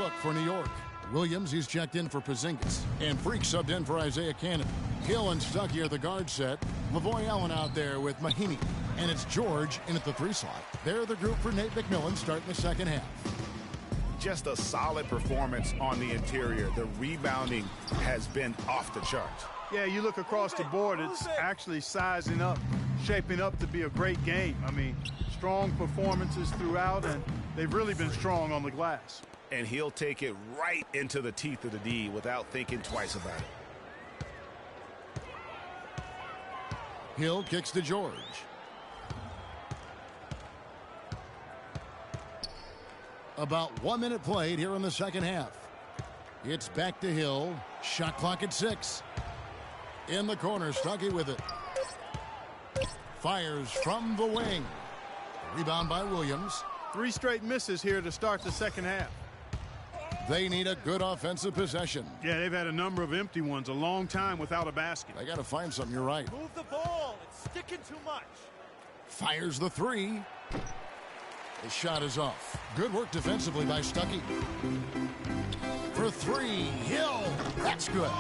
look for New York. Williams, he's checked in for Porzingis. And Freak subbed in for Isaiah Cannon. Hill and Stuckey are the guard set. Lavoy Allen out there with Mahinmi. And it's George in at the 3 slot. They're the group for Nate McMillan starting the second half. Just a solid performance on the interior. The rebounding has been off the charts. Yeah, you look across the board, it's actually sizing up, shaping up to be a great game. I mean, strong performances throughout, and they've really been strong on the glass. And he'll take it right into the teeth of the D without thinking twice about it. Hill kicks to George. About 1 minute played here in the second half. It's back to Hill. Shot clock at 6. In the corner, Stuckey with it. Fires from the wing. Rebound by Williams. 3 straight misses here to start the second half. They need a good offensive possession. Yeah, they've had a number of empty ones, a long time without a basket. They got to find something, you're right. Move the ball. It's sticking too much. Fires the 3. The shot is off. Good work defensively by Stuckey. For 3, Hill. That's good.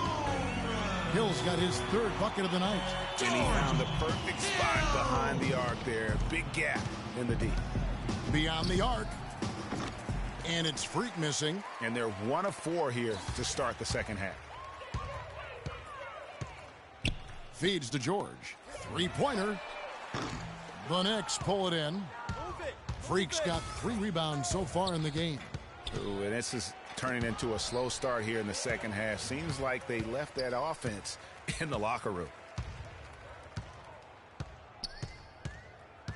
Hill's got his 3rd bucket of the night. And he found the perfect spot behind the arc there. Big gap in the D. Beyond the arc. And it's Freak missing. And they're 1 of 4 here to start the second half. Feeds to George. 3-pointer. The Knicks pull it in. Freak's got 3 rebounds so far in the game. Ooh, and this is turning into a slow start here in the second half. Seems like they left that offense in the locker room.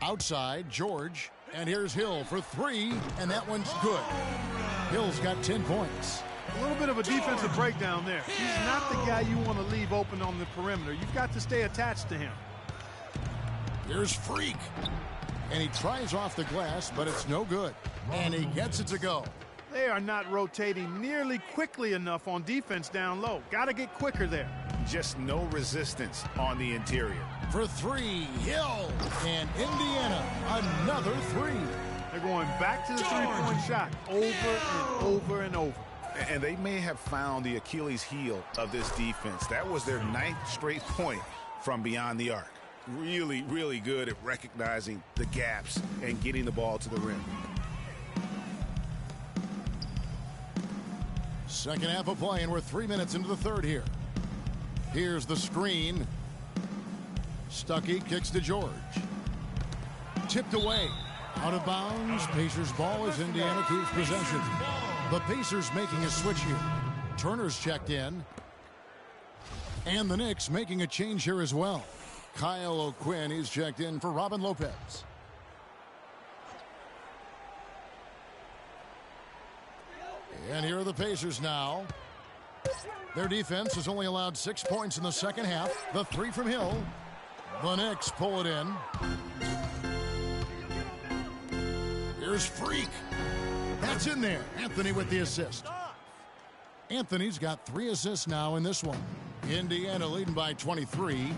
Outside, George. And here's Hill for 3, and that one's good. Hill's got 10 points. A little bit of a defensive breakdown there. He's not the guy you want to leave open on the perimeter. You've got to stay attached to him. Here's Freak. And he tries off the glass, but it's no good. And he gets it to go. They are not rotating nearly quickly enough on defense down low. Got to get quicker there. Just no resistance on the interior. For 3, Hill. And Indiana, another 3. They're going back to the three-point shot over and over and over. And they may have found the Achilles heel of this defense. That was their 9th straight point from beyond the arc. Really, really good at recognizing the gaps and getting the ball to the rim. Second half of play, and we're 3 minutes into the 3rd here. Here's the screen. Stuckey kicks to George. Tipped away. Out of bounds. Pacers ball as Indiana keeps possession. The Pacers making a switch here. Turner's checked in. And the Knicks making a change here as well. Kyle O'Quinn, he's checked in for Robin Lopez. And here are the Pacers now. Their defense has only allowed 6 points in the second half. The 3 from Hill. The Knicks pull it in. Here's Freak. That's in there. Anthony with the assist. Anthony's got 3 assists now in this one. Indiana leading by 23.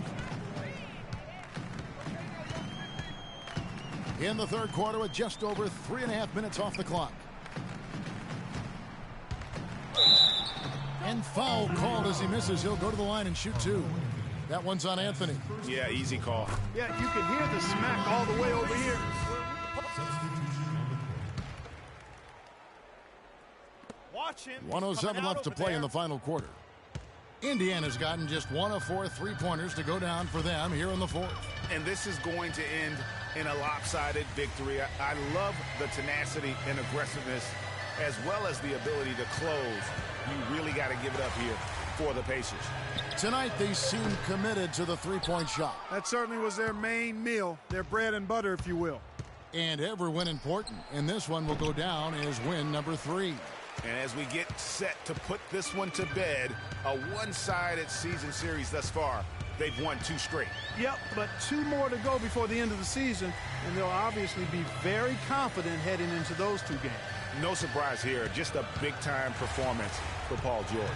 In the 3rd quarter with just over 3.5 minutes off the clock. And foul called as he misses. He'll go to the line and shoot 2. That one's on Anthony. Yeah, easy call. Yeah, you can hear the smack all the way over here. Watch him. 1:07 left to play in the final quarter. Indiana's gotten just 1 of 4 3-pointers to go down for them here in the 4th. And this is going to end in a lopsided victory. I love the tenacity and aggressiveness as well as the ability to close. You really got to give it up here for the Pacers. Tonight they seem committed to the 3-point shot. That certainly was their main meal, their bread and butter, if you will. And every win important. And this one will go down as win number 3. And as we get set to put this one to bed, a one-sided season series thus far. They've won 2 straight. Yep, but 2 more to go before the end of the season, and they'll obviously be very confident heading into those 2 games. No surprise here, just a big-time performance for Paul George.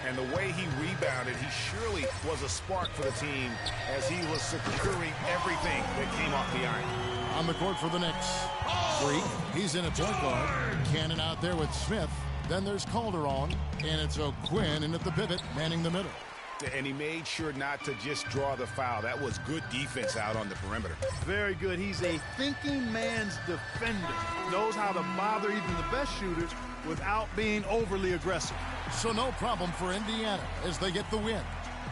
And the way he rebounded, he surely was a spark for the team as he was securing everything that came off the iron. On the court for the Knicks. Freak, he's in a point guard. Cannon out there with Smith. Then there's Calderon, and it's O'Quinn in at the pivot, manning the middle. And he made sure not to just draw the foul. That was good defense out on the perimeter. Very good. He's a thinking man's defender. Knows how to bother even the best shooters without being overly aggressive. So no problem for Indiana as they get the win.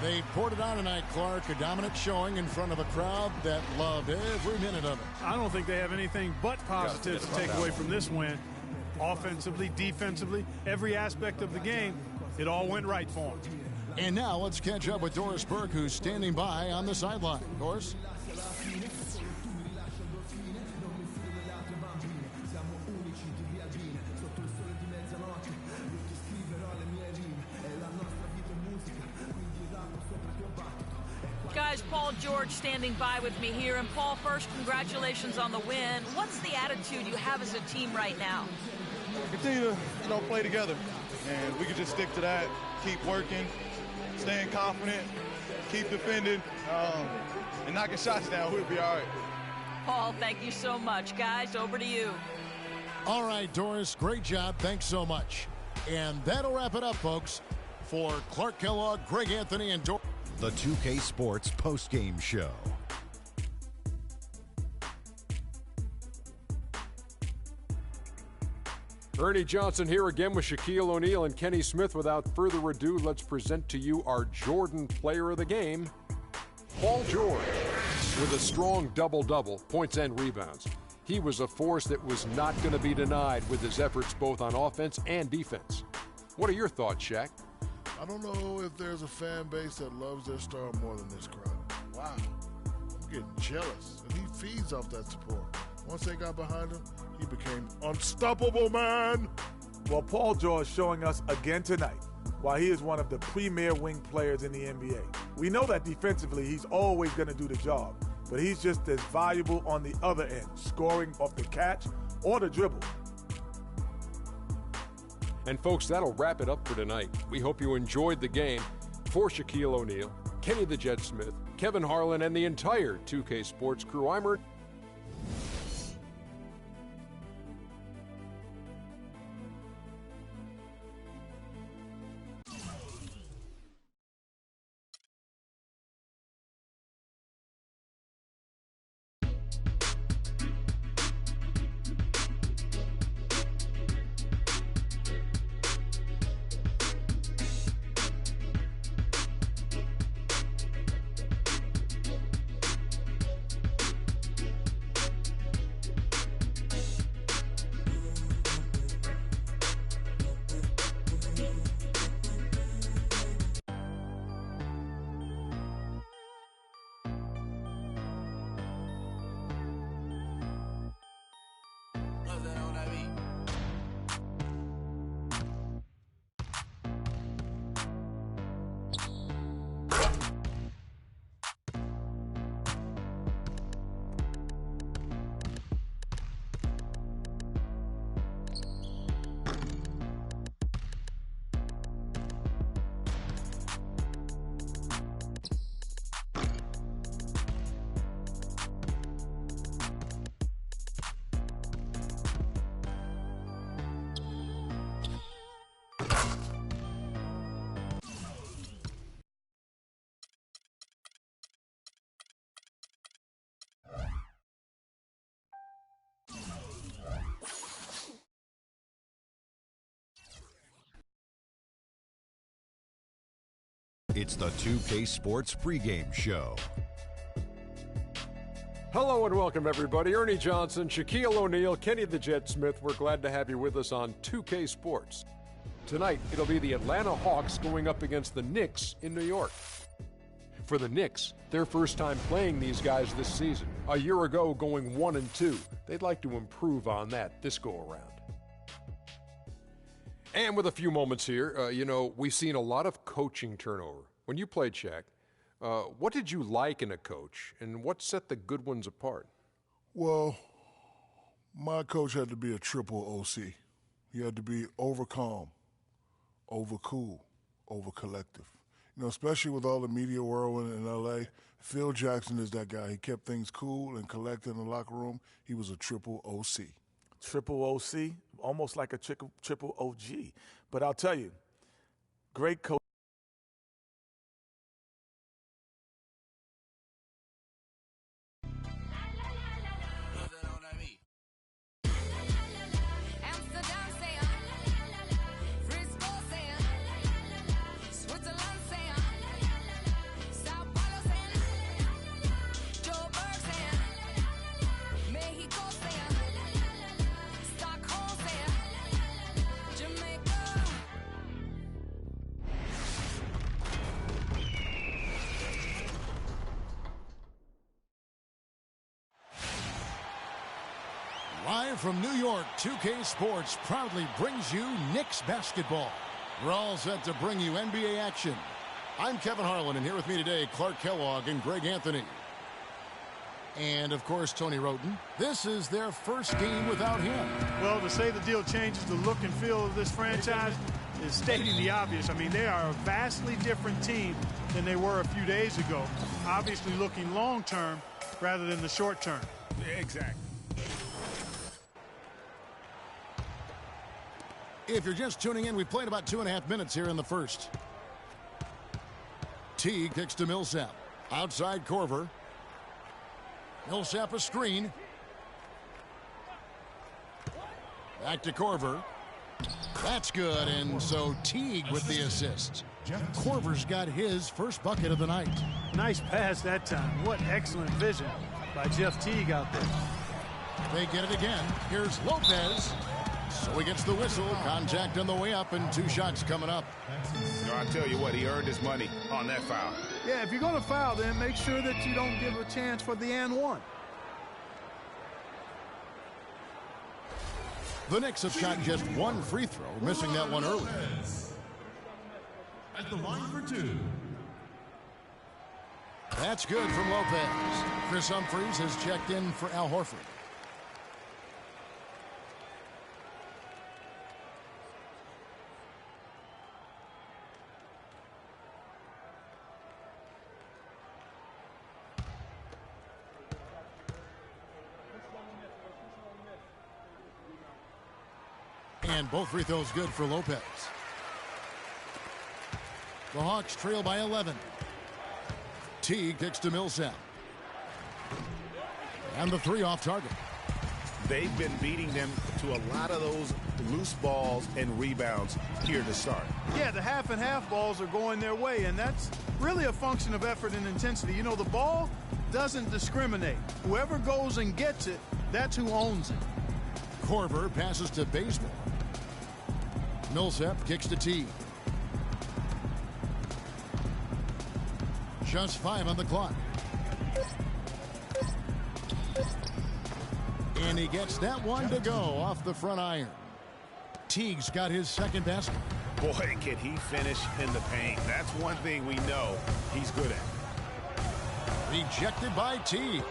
They poured it on tonight, Clark. A dominant showing in front of a crowd that loved every minute of it. I don't think they have anything but positives to take away from this win. Offensively, defensively, every aspect of the game, it all went right for them. And now let's catch up with Doris Burke, who's standing by on the sideline. Doris? Guys, Paul George standing by with me here. And Paul, first, congratulations on the win. What's the attitude you have as a team right now? Continue to, play together. And we can just stick to that, keep working, staying confident, keep defending, and knocking shots down. We'll be all right. Paul, thank you so much. Guys, over to you. All right, Doris, great job. Thanks so much. And that'll wrap it up, folks. For Clark Kellogg, Greg Anthony, and Doris. The 2K Sports postgame show. Ernie Johnson here again with Shaquille O'Neal and Kenny Smith. Without further ado, let's present to you our Jordan player of the game, Paul George, with a strong double-double, points and rebounds. He was a force that was not going to be denied with his efforts both on offense and defense. What are your thoughts, Shaq? I don't know if there's a fan base that loves their star more than this crowd. Wow. I'm getting jealous. And he feeds off that support. Once they got behind him, he became unstoppable, man. Well, Paul George showing us again tonight why he is one of the premier wing players in the NBA. We know that defensively he's always going to do the job, but he's just as valuable on the other end, scoring off the catch or the dribble. And folks, that'll wrap it up for tonight. We hope you enjoyed the game. For Shaquille O'Neal, Kenny the Jet Smith, Kevin Harlan, and the entire 2K Sports crew, I'm Ernie. It's the 2K Sports pregame show. Hello and welcome, everybody. Ernie Johnson, Shaquille O'Neal, Kenny the Jet Smith. We're glad to have you with us on 2K Sports. Tonight, it'll be the Atlanta Hawks going up against the Knicks in New York. For the Knicks, their first time playing these guys this season. A year ago, going 1-2. They'd like to improve on that this go-around. And with a few moments here, we've seen a lot of coaching turnover. When you played, Shaq, what did you like in a coach, and what set the good ones apart? Well, my coach had to be a triple OC. He had to be over calm, over cool, over collective. Especially with all the media whirlwind in L.A., Phil Jackson is that guy. He kept things cool and collected in the locker room. He was a triple OC. triple OC, almost like a triple OG. But I'll tell you, great coach. Live from New York, 2K Sports proudly brings you Knicks basketball. We're all set to bring you NBA action. I'm Kevin Harlan, and here with me today, Clark Kellogg and Greg Anthony. And, of course, Tony Roten. This is their first game without him. Well, to say the deal changes the look and feel of this franchise is stating the obvious. I mean, they are a vastly different team than they were a few days ago. Obviously looking long-term rather than the short-term. Exactly. If you're just tuning in, we've played about 2.5 minutes here in the first. Teague kicks to Millsap. Outside Korver. Millsap a screen. Back to Korver. That's good, and so Teague with the assist. Korver's got his first bucket of the night. Nice pass that time. What excellent vision by Jeff Teague out there. They get it again. Here's Lopez. So he gets the whistle. Contact on the way up, and 2 shots coming up. I'll tell you what, he earned his money on that foul. Yeah, if you're going to foul, then make sure that you don't give a chance for the and one. The Knicks have shot just 1 free throw, missing that one early. At the line for 2. That's good from Lopez. Chris Humphries has checked in for Al Horford. And both free throws good for Lopez. The Hawks trail by 11. Teague kicks to Millsap. And the 3 off target. They've been beating them to a lot of those loose balls and rebounds here to start. Yeah, the half and half balls are going their way, and that's really a function of effort and intensity. You know, the ball doesn't discriminate. Whoever goes and gets it, that's who owns it. Korver passes to Bazemore. Millsap kicks to Teague. Just 5 on the clock. And he gets that one to go off the front iron. Teague's got his second basket. Boy, can he finish in the paint. That's one thing we know he's good at. Rejected by Teague.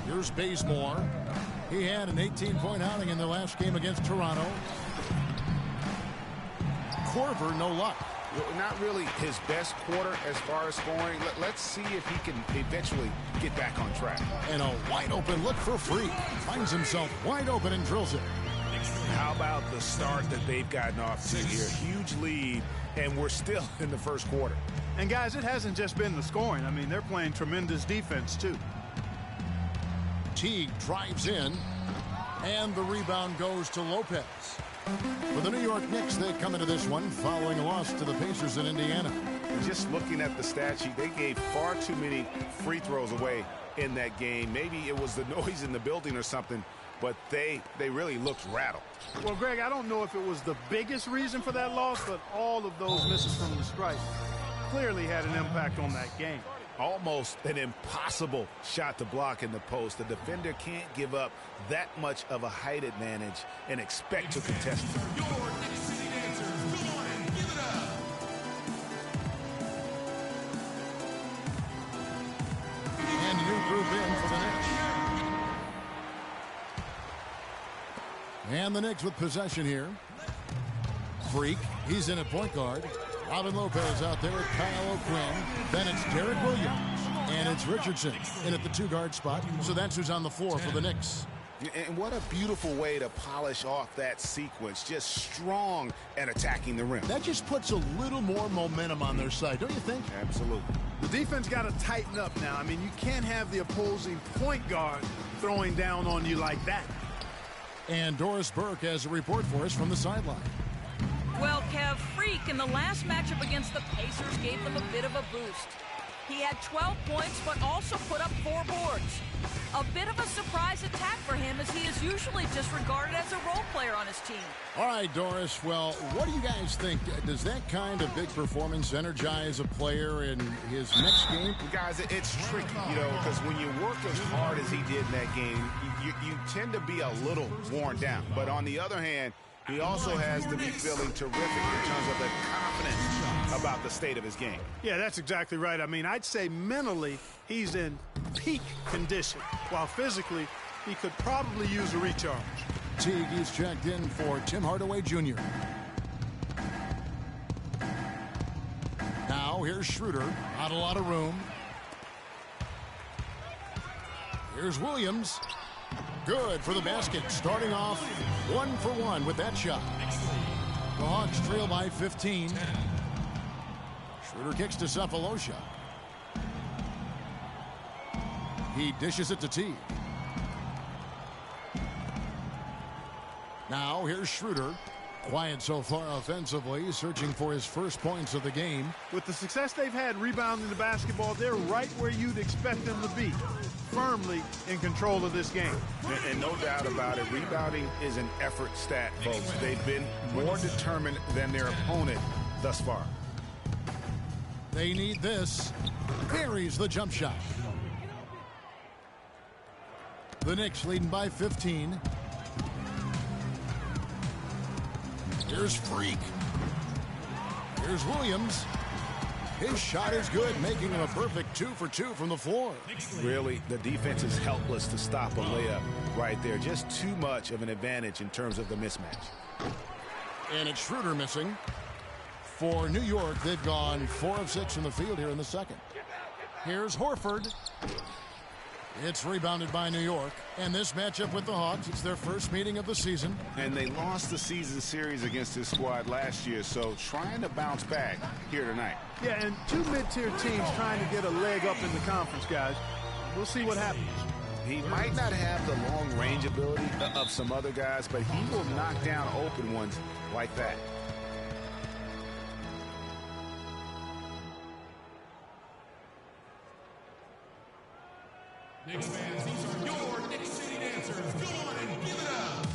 Here's Bazemore. He had an 18-point outing in the last game against Toronto. Korver, no luck. Not really his best quarter as far as scoring. Let's see if he can eventually get back on track. And a wide-open look for free. Finds himself wide open and drills it. How about the start that they've gotten off to here? Huge lead, and we're still in the first quarter. And, guys, it hasn't just been the scoring. I mean, they're playing tremendous defense, too. Teague drives in, and the rebound goes to Lopez. For the New York Knicks, they come into this one following a loss to the Pacers in Indiana. Just looking at the stat sheet, they gave far too many free throws away in that game. Maybe it was the noise in the building or something, but they really looked rattled. Well, Greg, I don't know if it was the biggest reason for that loss, but all of those misses from the stripe clearly had an impact on that game. Almost an impossible shot to block in the post. The defender can't give up that much of a height advantage and expect to contest it. Your Knicks City Dancers, go on and give it up. And new group in for the Knicks. And the Knicks with possession here. Freak, he's in at point guard. Robin Lopez out there with Kyle O'Quinn. Then it's Derek Williams. And it's Richardson in at the 2-guard spot. So that's who's on the floor for the Knicks. And what a beautiful way to polish off that sequence. Just strong and attacking the rim. That just puts a little more momentum on their side, don't you think? Absolutely. The defense got to tighten up now. I mean, you can't have the opposing point guard throwing down on you like that. And Doris Burke has a report for us from the sideline. Well, Kev, Freak in the last matchup against the Pacers gave them a bit of a boost. He had 12 points, but also put up 4 boards. A bit of a surprise attack for him, as he is usually just regarded as a role player on his team. All right, Doris, well, what do you guys think? Does that kind of big performance energize a player in his next game? Guys, it's tricky, because when you work as hard as he did in that game, you tend to be a little worn down. But on the other hand, he also has to be feeling terrific in terms of the confidence about the state of his game. Yeah, that's exactly right. I mean, I'd say mentally he's in peak condition, while physically he could probably use a recharge. Teague is checked in for Tim Hardaway Jr. Now here's Schroeder. Not a lot of room. Here's Williams. Good for the basket. Starting off 1 for 1 with that shot. The Hawks trail by 15. Schroeder kicks to Cephalosha. He dishes it to Teague. Now here's Schroeder. Quiet so far offensively, searching for his first points of the game. With the success they've had rebounding the basketball, they're right where you'd expect them to be, firmly in control of this game. And no doubt about it, rebounding is an effort stat, folks. They've been more determined than their opponent thus far. They need this. Buries the jump shot. The Knicks leading by 15. Here's Freak. Here's Williams. His shot is good, making him a perfect 2 for 2 from the floor. Really, the defense is helpless to stop a layup right there. Just too much of an advantage in terms of the mismatch. And it's Schroeder missing. For New York, they've gone 4 of 6 from the field here in the second. Here's Horford. It's rebounded by New York. And this matchup with the Hawks, it's their first meeting of the season. And they lost the season series against this squad last year, so trying to bounce back here tonight. Yeah, and 2 mid-tier teams trying to get a leg up in the conference, guys. We'll see what happens. He might not have the long range ability of some other guys, but he will knock down open ones like that. Knicks fans, these are your Knicks City dancers. Go on and give it up.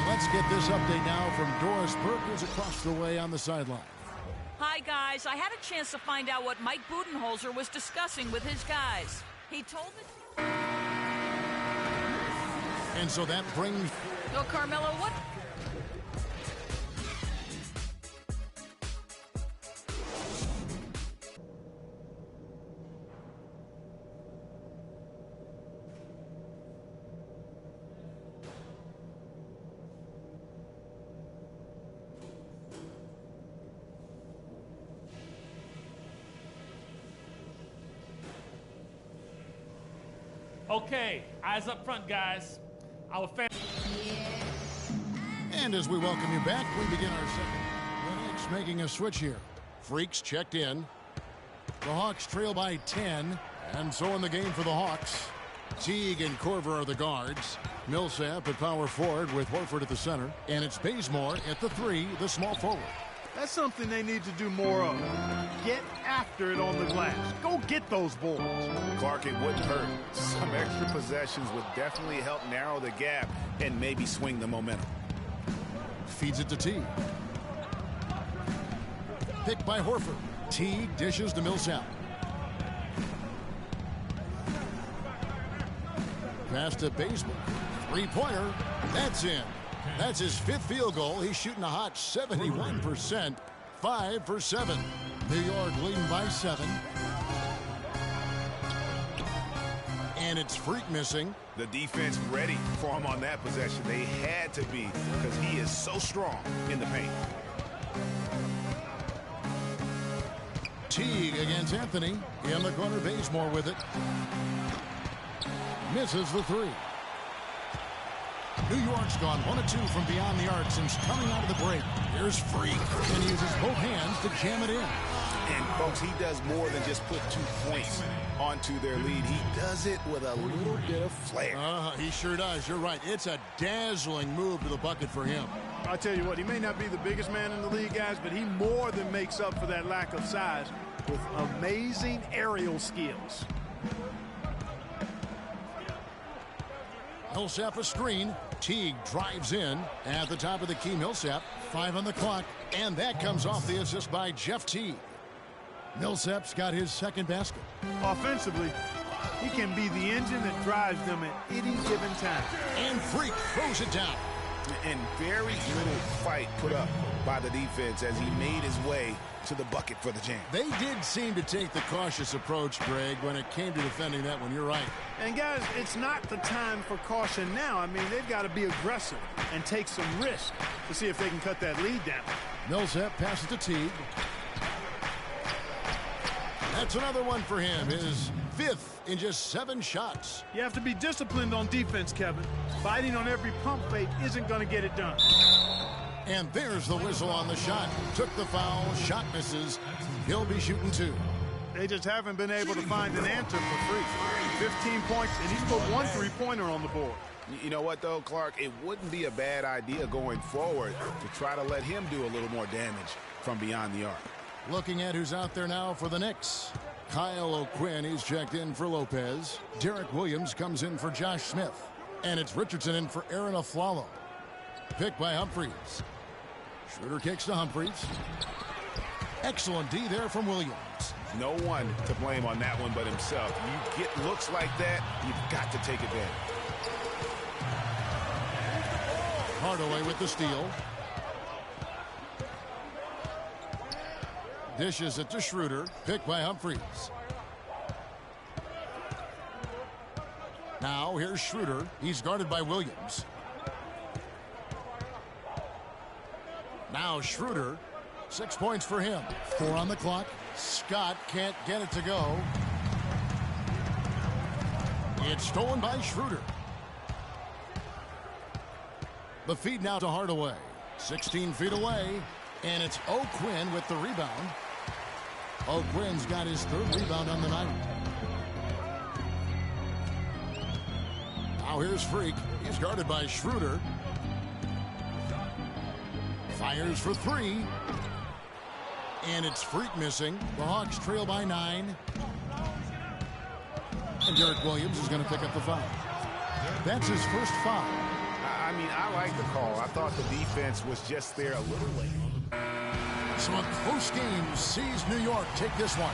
Let's get this update now from Doris Burke, who's across the way on the sideline. Hi, guys. I had a chance to find out what Mike Budenholzer was discussing with his guys. He told me... And so that brings... So, Carmelo, what... Okay, eyes up front, guys. Our fans. And as we welcome you back, we begin our second. The Knicks making a switch here. Freaks checked in. The Hawks trail by 10. And so in the game for the Hawks, Teague and Korver are the guards. Millsap at power forward with Horford at the center. And it's Bazemore at the 3, the small forward. That's something they need to do more of. Get after it on the glass. Go get those boards. Clark, it wouldn't hurt. Some extra possessions would definitely help narrow the gap and maybe swing the momentum. Feeds it to Teague. Picked by Horford. Teague dishes to Millsap. Pass to Bazemore. Three-pointer. That's in. That's his 5th field goal. He's shooting a hot 71%. 5 for 7. New York leading by 7. And it's Freak missing. The defense ready for him on that possession. They had to be because he is so strong in the paint. Teague against Anthony. In the corner, Bazemore with it. Misses the 3. New York's gone 1 of 2 from beyond the arc since coming out of the break. Here's Freak, and he uses both hands to jam it in. And, folks, he does more than just put 2 points onto their lead. He does it with a little bit of flair. He sure does. You're right. It's a dazzling move to the bucket for him. I'll tell you what, he may not be the biggest man in the league, guys, but he more than makes up for that lack of size with amazing aerial skills. Millsap a screen. Teague drives in at the top of the key. Millsap, 5 on the clock, and that comes off the assist by Jeff Teague. Millsap's got his 2nd basket. Offensively, he can be the engine that drives them at any given time. And Freak throws it down. And very little fight put up by the defense as he made his way to the bucket for the jam. They did seem to take the cautious approach, Greg, when it came to defending that one. You're right. And, guys, it's not the time for caution now. I mean, they've got to be aggressive and take some risk to see if they can cut that lead down. Millsap passes to Teague. That's another one for him. His 5th in just 7 shots. You have to be disciplined on defense, Kevin. Fighting on every pump fake isn't going to get it done. And there's the whistle on the shot. Took the foul. Shot misses. He'll be shooting 2. They just haven't been able to find an answer for Freak. 15 points, and he's put 1 3-pointer on the board. You know what, though, Clark? It wouldn't be a bad idea going forward to try to let him do a little more damage from beyond the arc. Looking at who's out there now for the Knicks. Kyle O'Quinn, he's checked in for Lopez. Derek Williams comes in for Josh Smith. And it's Richardson in for Aaron Aflalo. Picked by Humphries. Schroeder kicks to Humphries. Excellent D there from Williams. No one to blame on that one but himself. You get looks like that, you've got to take advantage. Hardaway with the steal. Dishes it to Schroeder. Picked by Humphries. Now here's Schroeder. He's guarded by Williams. Now Schroeder. 6 points for him. 4 on the clock. Scott can't get it to go. It's stolen by Schroeder. The feed now to Hardaway. 16 feet away. And it's O'Quinn with the rebound. O'Quinn's got his 3rd rebound on the night. Now here's Freak. He's guarded by Schroeder. Fires for 3. And it's Freak missing. The Hawks trail by 9. And Derek Williams is going to pick up the foul. That's his first foul. I mean, I like the call. I thought the defense was just there a little late. So a close game sees New York take this one.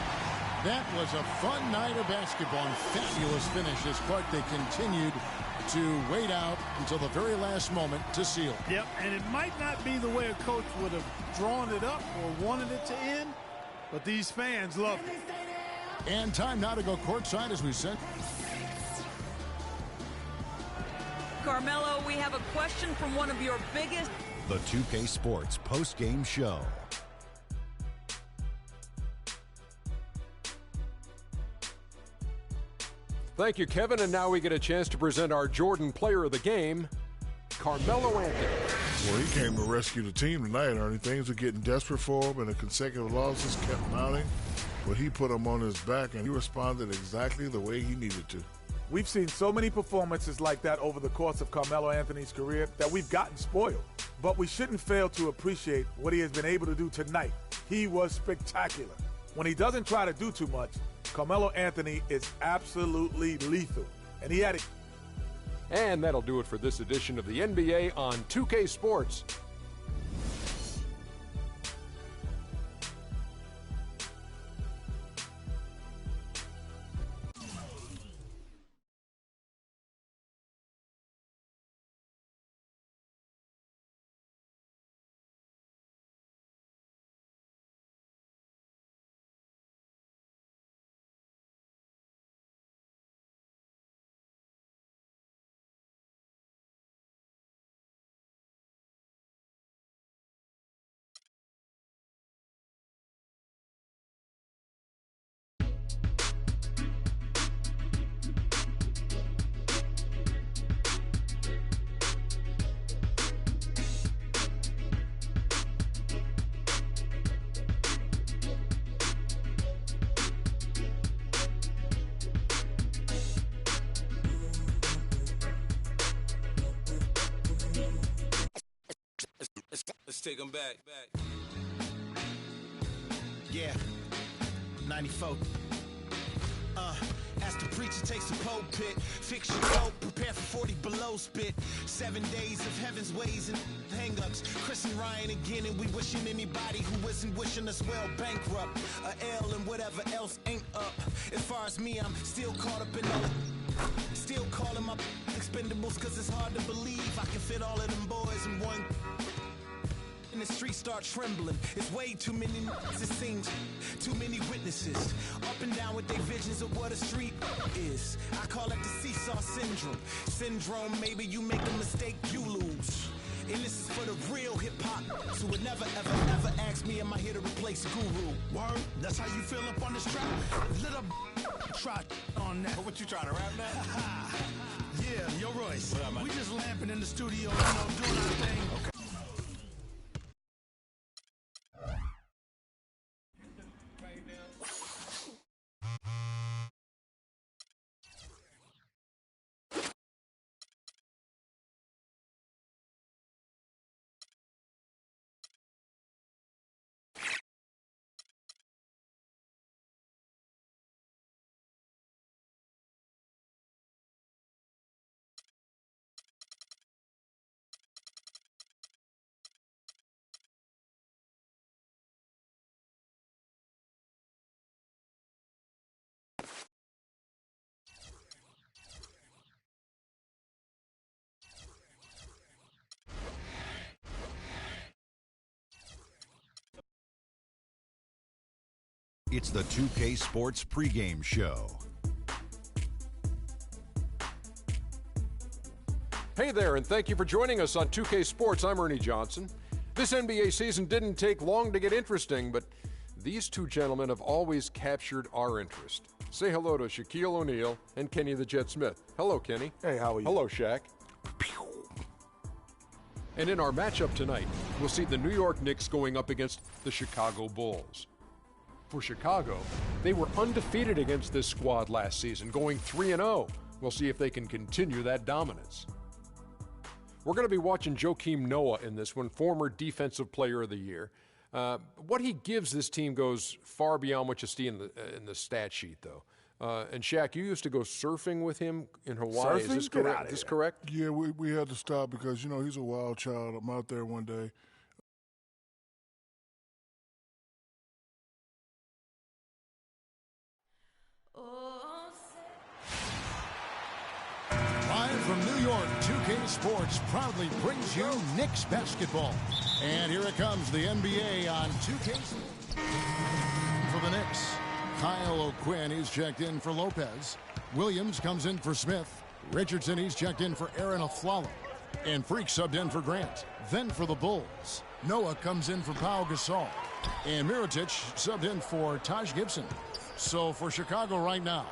That was a fun night of basketball and fabulous finish as Clark, they continued to wait out until the very last moment to seal. Yep, and it might not be the way a coach would have drawn it up or wanted it to end, but these fans love it. And time now to go courtside, as we said. Carmelo, we have a question from one of your biggest... The 2K Sports post-game show. Thank you, Kevin. And now we get a chance to present our Jordan Player of the Game, Carmelo Anthony. Well, he came to rescue the team tonight, Ernie. Things were getting desperate for him, and the consecutive losses kept mounting. But he put him on his back, and he responded exactly the way he needed to. We've seen so many performances like that over the course of Carmelo Anthony's career that we've gotten spoiled. But we shouldn't fail to appreciate what he has been able to do tonight. He was spectacular. When he doesn't try to do too much, Carmelo Anthony is absolutely lethal. And he had it. And that'll do it for this edition of the NBA on 2K Sports. Let's take them back. Yeah, 94. As the preacher takes the pulpit, fix your coat, prepare for 40 below spit. 7 days of heaven's ways and hang-ups. Chris and Ryan again, and we wishing anybody who isn't wishing us well bankrupt. A L and whatever else ain't up. As far as me, I'm still caught up in all it. Still calling my expendables, cause it's hard to believe I can fit all of them boys in one. And the streets start trembling. It's way too many it seems. Too many witnesses. Up and down with their visions of what a street is. I call it the seesaw syndrome. Maybe you make a mistake, you lose. And this is for the real hip-hop. So would never, ever, ever ask me, am I here to replace Guru? Word? That's how you feel up on this track? Little try on that. What you trying to rap now? Yeah, yo Royce. What up, man? We just lamping in the studio, doing our thing. Okay. It's the 2K Sports pregame show. Hey there, and thank you for joining us on 2K Sports. I'm Ernie Johnson. This NBA season didn't take long to get interesting, but these two gentlemen have always captured our interest. Say hello to Shaquille O'Neal and Kenny the Jet Smith. Hello, Kenny. Hey, how are you? Hello, Shaq. And in our matchup tonight, we'll see the New York Knicks going up against the Chicago Bulls. For Chicago, they were undefeated against this squad last season, going 3-0. We'll see if they can continue that dominance. We're going to be watching Joakim Noah in this one, former Defensive Player of the Year. What he gives this team goes far beyond what you see in the stat sheet, though. And Shaq, you used to go surfing with him in Hawaii. Surfing? Is this correct? Is this correct? Yeah, we had to stop because, you know, he's a wild child. I'm out there one day. Live from New York, 2K Sports proudly brings you Knicks basketball. And here it comes, the NBA on 2K. For the Knicks, Kyle O'Quinn, he's checked in for Lopez. Williams comes in for Smith. Richardson, he's checked in for Aaron Aflalo. And Freak subbed in for Grant. Then for the Bulls, Noah comes in for Pau Gasol. And Mirotic subbed in for Taj Gibson. So for Chicago right now,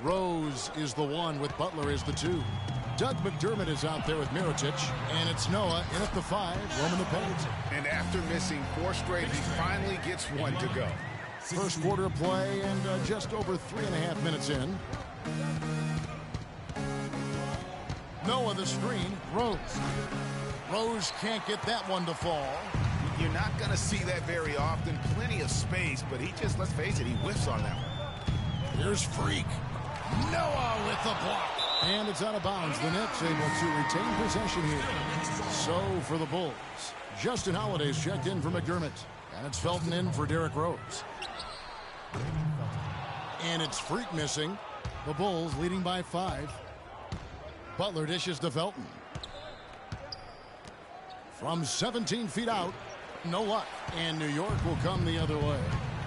Rose is the 1 with Butler is the 2. Doug McDermott is out there with Mirotic, and it's Noah in at the 5, roaming the paint. And after missing 4 straight, he finally gets 1 to go. First quarter of play and just over 3.5 minutes in. Noah the screen. Rose. Rose can't get that one to fall. You're not going to see that very often. Plenty of space, but he just, let's face it, he whiffs on that one. Here's Freak. Noah with the block. And it's out of bounds. The Knicks able to retain possession here. So for the Bulls, Justin Holiday's checked in for McDermott. And it's Felton in for Derrick Rose. And it's Freak missing. The Bulls leading by 5. Butler dishes to Felton. From 17 feet out, no luck. And New York will come the other way.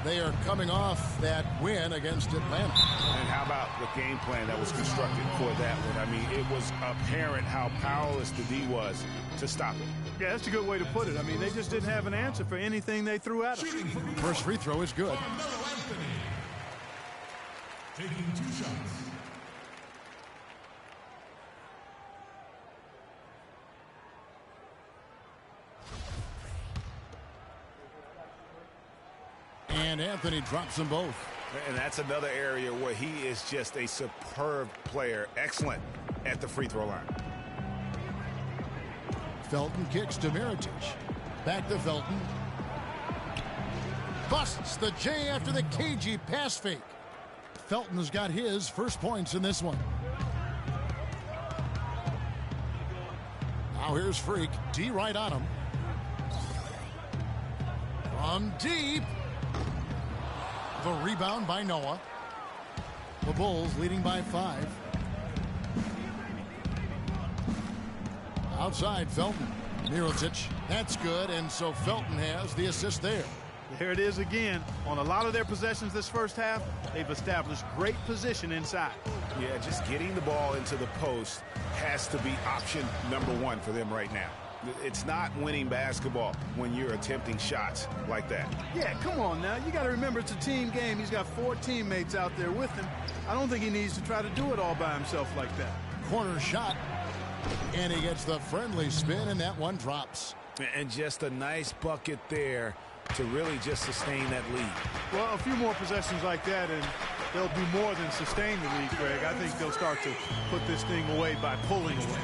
They are coming off that win against Atlanta. And how about the game plan that was constructed for that one? I mean, it was apparent how powerless the D was to stop it. Yeah, that's a good way to put it. I mean, they just didn't have an answer for anything they threw at them. First free throw is good. Taking 2 shots. And Anthony drops them both. And that's another area where he is just a superb player. Excellent at the free throw line. Felton kicks to Mirotic. Back to Felton. Busts the J after the cagey pass fake. Felton has got his first points in this one. Now here's Freak. D right on him. From deep. The rebound by Noah. The Bulls leading by 5. Outside Felton. Mirotic. That's good, and so Felton has the assist there. There it is again. On a lot of their possessions this first half, they've established great position inside. Yeah, just getting the ball into the post has to be option number 1 for them right now. It's not winning basketball when you're attempting shots like that. Yeah, come on now. You got to remember it's a team game. He's got 4 teammates out there with him. I don't think he needs to try to do it all by himself like that. Corner shot. And he gets the friendly spin, and that one drops. And just a nice bucket there to really just sustain that lead. Well, a few more possessions like that, and they'll do more than sustain the lead, Greg. I think they'll start to put this thing away by pulling away.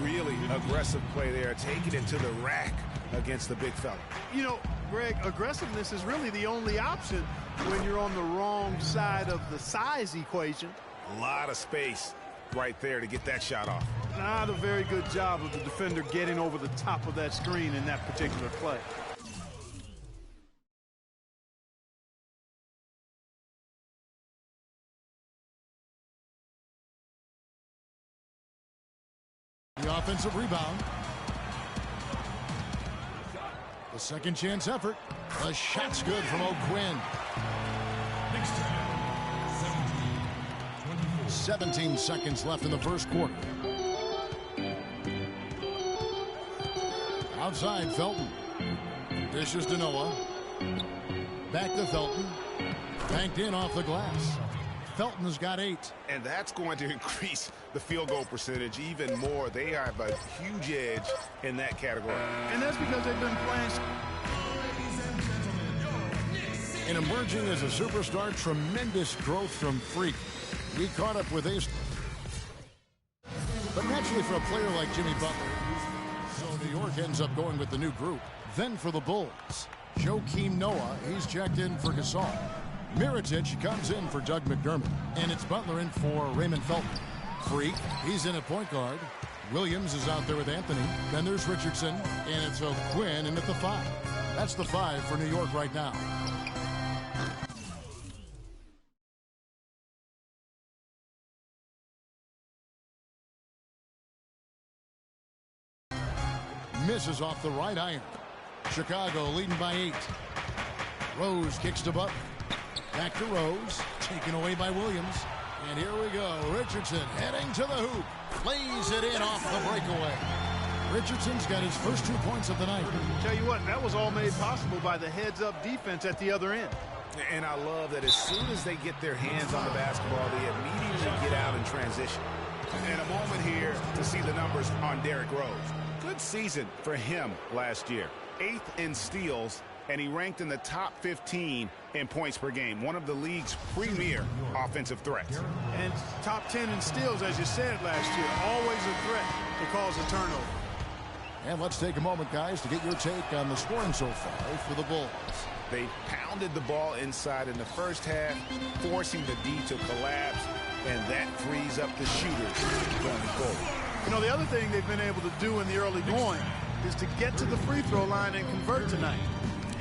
Really aggressive play there, taking it to the rack against the big fella. You know, Greg, aggressiveness is really the only option when you're on the wrong side of the size equation. A lot of space right there to get that shot off. Not a very good job of the defender getting over the top of that screen in that particular play. The offensive rebound. The second chance effort. The shot's good from O'Quinn. 17 seconds left in the first quarter. Outside Felton. Dishes to Noah. Back to Felton. Banked in off the glass. Felton has got 8. And that's going to increase the field goal percentage even more. They have a huge edge in that category. And that's because they've been playing. And emerging as a superstar, tremendous growth from Freak. He caught up with Ace. But naturally for a player like Jimmy Butler, so New York ends up going with the new group. Then for the Bulls, Joakim Noah, he's checked in for Gasol. Mirotic comes in for Doug McDermott. And it's Butler in for Raymond Felton. Freak, he's in at point guard. Williams is out there with Anthony. Then there's Richardson. And it's O'Quinn in at the 5. That's the 5 for New York right now. Misses off the right iron. Chicago leading by 8. Rose kicks to Butler. Back to Rose. Taken away by Williams. And here we go. Richardson heading to the hoop. Lays it in off the breakaway. Richardson's got his first 2 points of the night. Tell you what, that was all made possible by the heads-up defense at the other end. And I love that as soon as they get their hands on the basketball, they immediately get out in transition. And a moment here to see the numbers on Derrick Rose. Good season for him last year. 8th in steals, and he ranked in the top 15 in points per game. One of the league's premier offensive threats. And top 10 in steals, as you said last year. Always a threat. It calls a turnover. And let's take a moment, guys, to get your take on the scoring so far for the Bulls. They pounded the ball inside in the first half, forcing the D to collapse, and that frees up the shooters going forward. You know, the other thing they've been able to do in the early going is to get to the free throw line and convert tonight.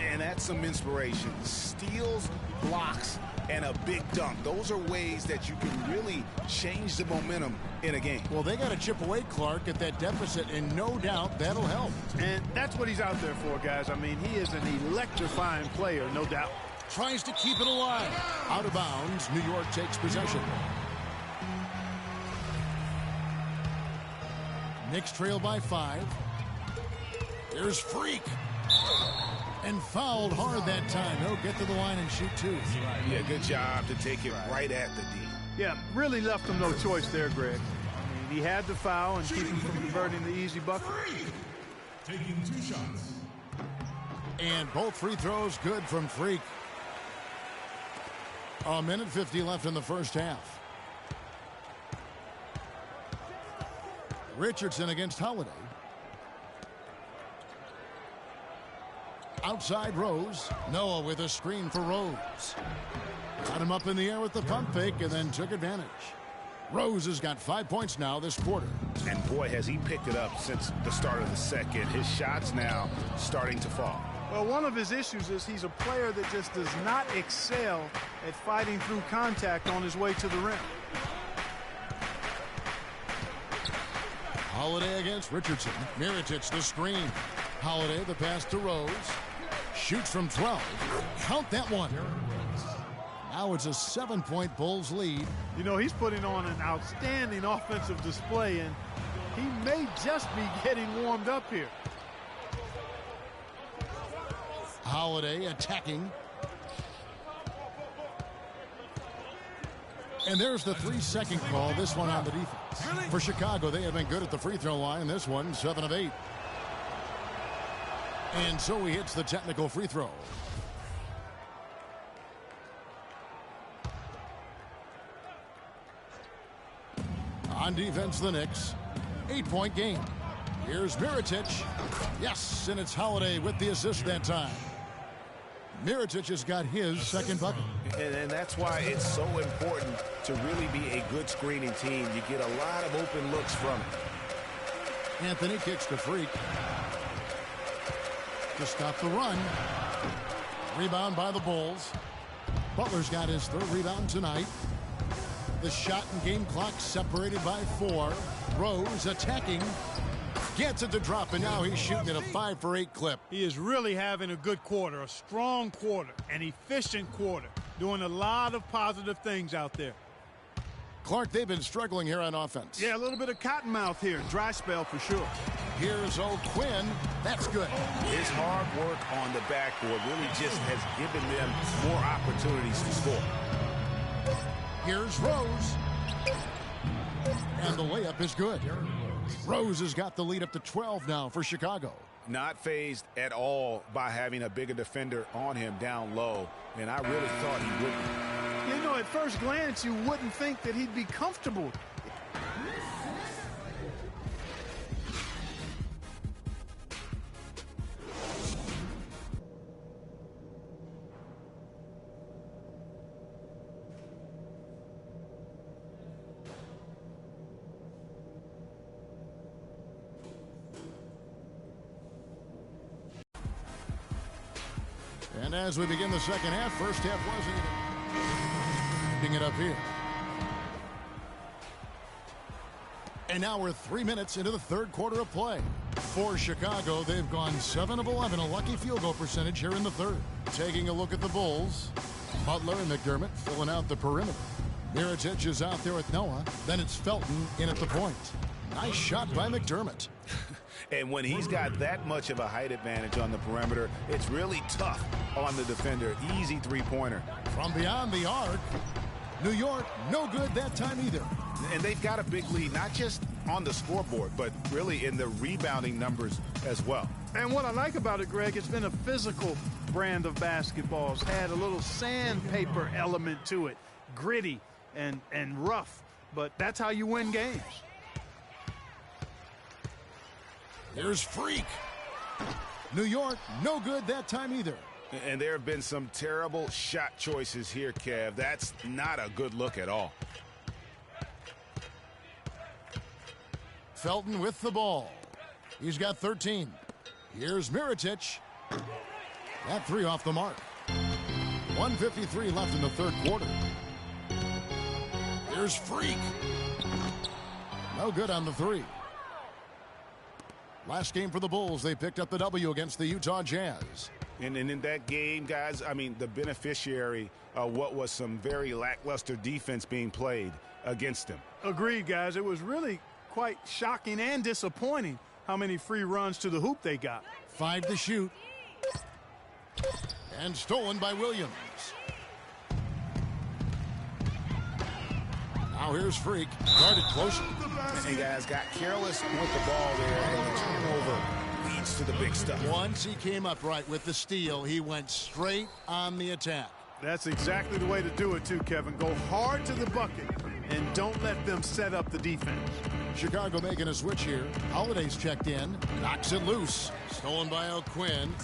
And that's some inspiration. Steals, blocks, and a big dunk. Those are ways that you can really change the momentum in a game. Well, they got to chip away, Clark, at that deficit, and no doubt that'll help. And that's what he's out there for, guys. I mean, he is an electrifying player, no doubt. Tries to keep it alive. Out of bounds, New York takes possession. Knicks trail by 5. Here's Freak. And fouled hard that time. He'll get to the line and shoot 2. Yeah, good job to take it right at the D. Yeah, really left him no choice there, Greg. I mean, he had to foul and keep him from converting the easy bucket. Taking 2 shots. And both free throws good from Freak. A minute 50 left in the first half. Richardson against Holiday. Outside Rose. Noah with a screen for Rose. Got him up in the air with the pump fake and then took advantage. Rose has got 5 points now this quarter. And boy, has he picked it up since the start of the second. His shots now starting to fall. Well, one of his issues is he's a player that just does not excel at fighting through contact on his way to the rim. Holiday against Richardson. Mirotic the screen. Holiday the pass to Rose. Shoots from 12. Count that one. Now it's a 7-point Bulls lead. You know, he's putting on an outstanding offensive display, and he may just be getting warmed up here. Holiday attacking. And there's the 3-second call, this one on the defense. For Chicago, they have been good at the free throw line. This one, 7 of 8. And so he hits the technical free throw. On defense, the Knicks. 8-point game. Here's Mirotic. Yes, and it's Holiday with the assist that time. Mirotic has got his second bucket. And that's why it's so important to really be a good screening team. You get a lot of open looks from it. Anthony kicks to Freak. To stop the run. Rebound by the Bulls. Butler's got his 3rd rebound tonight. The shot and game clock separated by 4. Rose attacking. Gets it to drop, and now he's shooting at a 5 for 8 clip. He is really having a good quarter, a strong quarter, an efficient quarter, doing a lot of positive things out there. Clark, they've been struggling here on offense. Yeah, a little bit of cottonmouth here. Dry spell for sure. Here's O'Quinn. That's good. His hard work on the backboard really just has given them more opportunities to score. Here's Rose. And the layup is good. Rose has got the lead up to 12 now for Chicago. Not fazed at all by having a bigger defender on him down low, and I really thought he wouldn't. You know, at first glance, you wouldn't think that he'd be comfortable. And as we begin the second half, first half wasn't even picking it up here. And now we're 3 minutes into the 3rd quarter of play. For Chicago, they've gone 7 of 11, a lucky field goal percentage here in the 3rd. Taking a look at the Bulls, Butler and McDermott filling out the perimeter. Mirotic is out there with Noah. Then it's Felton in at the point. Nice shot by McDermott. And when he's got that much of a height advantage on the perimeter, it's really tough on the defender. Easy 3-pointer. From beyond the arc, New York, no good that time either. And they've got a big lead, not just on the scoreboard, but really in the rebounding numbers as well. And what I like about it, Greg, it's been a physical brand of basketball. It's had a little sandpaper element to it. Gritty and rough. But that's how you win games. Here's Freak. New York, no good that time either. And there have been some terrible shot choices here, Kev. That's not a good look at all. Felton with the ball. He's got 13. Here's Mirotic. That three off the mark. 1:53 left in the third quarter. Here's Freak. No good on the three. Last game for the Bulls, they picked up the W against the Utah Jazz. And in that game, guys, I mean, the beneficiary of what was some very lackluster defense being played against them. Agreed, guys. It was really quite shocking and disappointing how many free runs to the hoop they got. 5 to shoot. And stolen by Williams. Now here's Freak. Guarded close. And guys got careless with the ball there, and the turnover leads to the big stuff. Once he came up right with the steal, he went straight on the attack. That's exactly the way to do it too, Kevin. Go hard to the bucket and don't let them set up the defense. Chicago making a switch here. Holiday's checked in. Knocks it loose. Stolen by O'Quinn.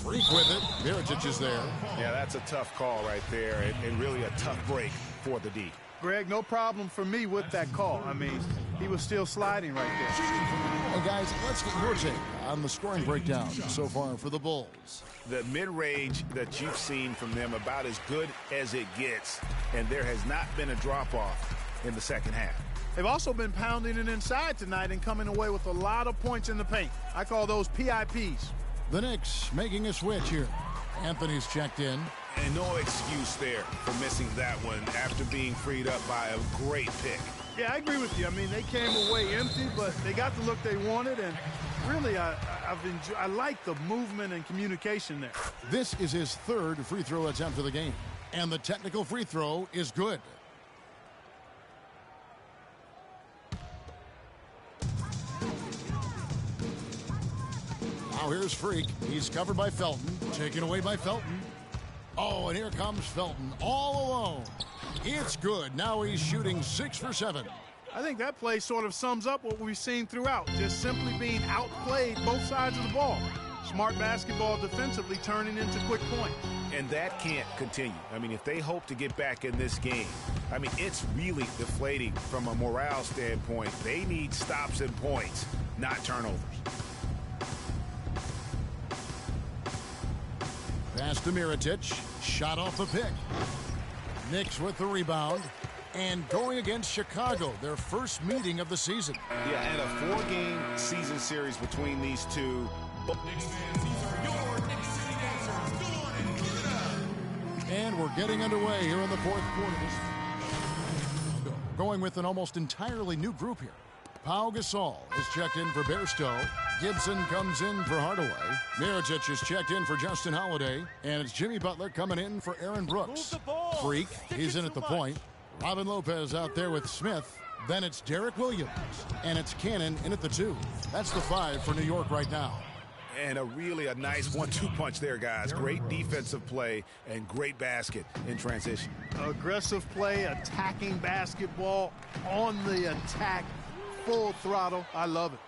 Freak with it. Mirotic is there. Yeah, that's a tough call right there, and really a tough break for the D. Greg, no problem for me with that call. I mean, he was still sliding right there. Well, guys, let's get your take on the scoring breakdown so far for the Bulls. The mid-range that you've seen from them about as good as it gets, and there has not been a drop-off in the second half. They've also been pounding it inside tonight and coming away with a lot of points in the paint. I call those PIPs. The Knicks making a switch here. Anthony's checked in. And no excuse there for missing that one after being freed up by a great pick. Yeah, I agree with you. I mean, they came away empty, but they got the look they wanted, and really, I like the movement and communication there. This is his third free throw attempt of the game, and the technical free throw is good. Now here's Freak. He's covered by Felton. Taken away by Felton. Oh, and here comes Felton all alone. It's good. Now he's shooting 6 for 7. I think that play sort of sums up what we've seen throughout. Just simply being outplayed both sides of the ball. Smart basketball defensively turning into quick points. And that can't continue. I mean, if they hope to get back in this game, I mean, it's really deflating from a morale standpoint. They need stops and points, not turnovers. Pass to Mirotic. Shot off the pick. Knicks with the rebound. And going against Chicago, their first meeting of the season. Yeah, and a 4-game season series between these two. Knicks fans, these are your Knicks City Dancers. Go on and give it up. And we're getting underway here in the fourth quarter. Going with an almost entirely new group here. Pau Gasol is checked in for Bairstow. Gibson comes in for Hardaway. Mirotic is checked in for Justin Holiday. And it's Jimmy Butler coming in for Aaron Brooks. Freak, he's in at the point. Robin Lopez out there with Smith. Then it's Derek Williams. And it's Cannon in at the 2. That's the 5 for New York right now. And a nice 1-2 punch there, guys. Great defensive play and great basket in transition. Aggressive play, attacking basketball, on the attack, full throttle. I love it.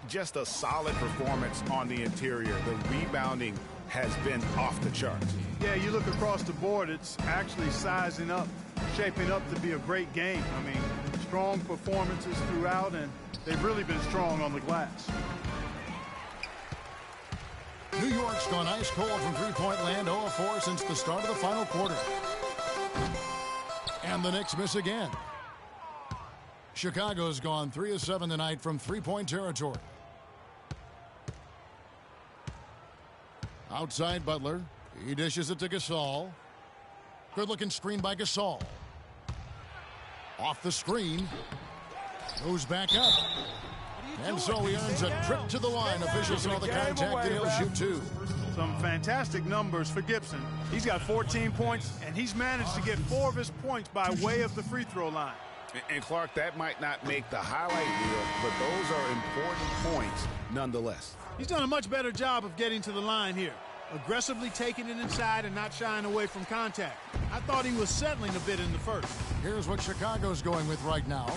Just a solid performance on the interior. The rebounding has been off the charts. Yeah, you look across the board, it's actually sizing up, shaping up to be a great game. I mean, strong performances throughout, and they've really been strong on the glass. New York's gone ice cold from three-point land, 0 of 4 since the start of the final quarter. And the Knicks miss again. Chicago's gone 3 of 7 tonight from three-point territory. Outside Butler. He dishes it to Gasol. Good-looking screen by Gasol. Off the screen. Moves back up. And so he earns a trip to the line. Officials saw the contact and he'll shoot 2. Some fantastic numbers for Gibson. He's got 14 points, and he's managed to get 4 of his points by way of the free throw line. And Clark, that might not make the highlight reel, but those are important points nonetheless. He's done a much better job of getting to the line here. Aggressively taking it inside and not shying away from contact. I thought he was settling a bit in the first. Here's what Chicago's going with right now.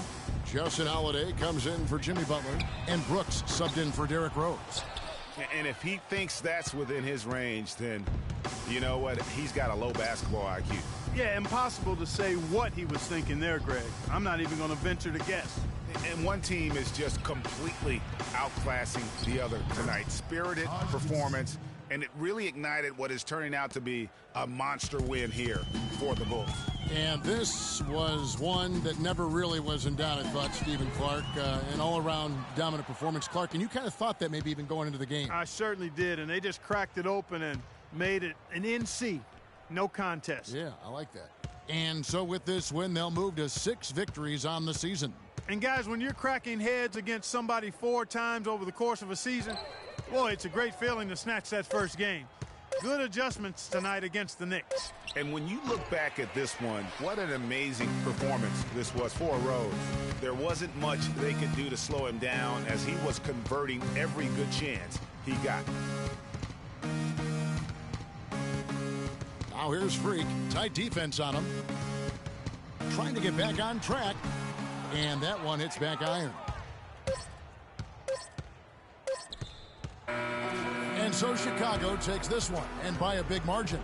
Justin Holiday comes in for Jimmy Butler, and Brooks subbed in for Derrick Rose. And if he thinks that's within his range, then you know what? He's got a low basketball IQ. Yeah, impossible to say what he was thinking there, Greg. I'm not even going to venture to guess. And one team is just completely outclassing the other tonight. Spirited performance, and it really ignited what is turning out to be a monster win here for the Bulls. And this was one that never really was in doubt, I thought, Stephen Clark. An all-around dominant performance. Clark, and you kind of thought that maybe even going into the game. I certainly did, and they just cracked it open and made it an NC. No contest. Yeah, I like that. And so with this win, they'll move to 6 victories on the season. And guys, when you're cracking heads against somebody 4 times over the course of a season, boy, it's a great feeling to snatch that first game. Good adjustments tonight against the Knicks. And when you look back at this one, what an amazing performance this was for Rose. There wasn't much they could do to slow him down as he was converting every good chance he got. Now here's Freak. Tight defense on him. Trying to get back on track. And that one hits back iron. And so Chicago takes this one, and by a big margin.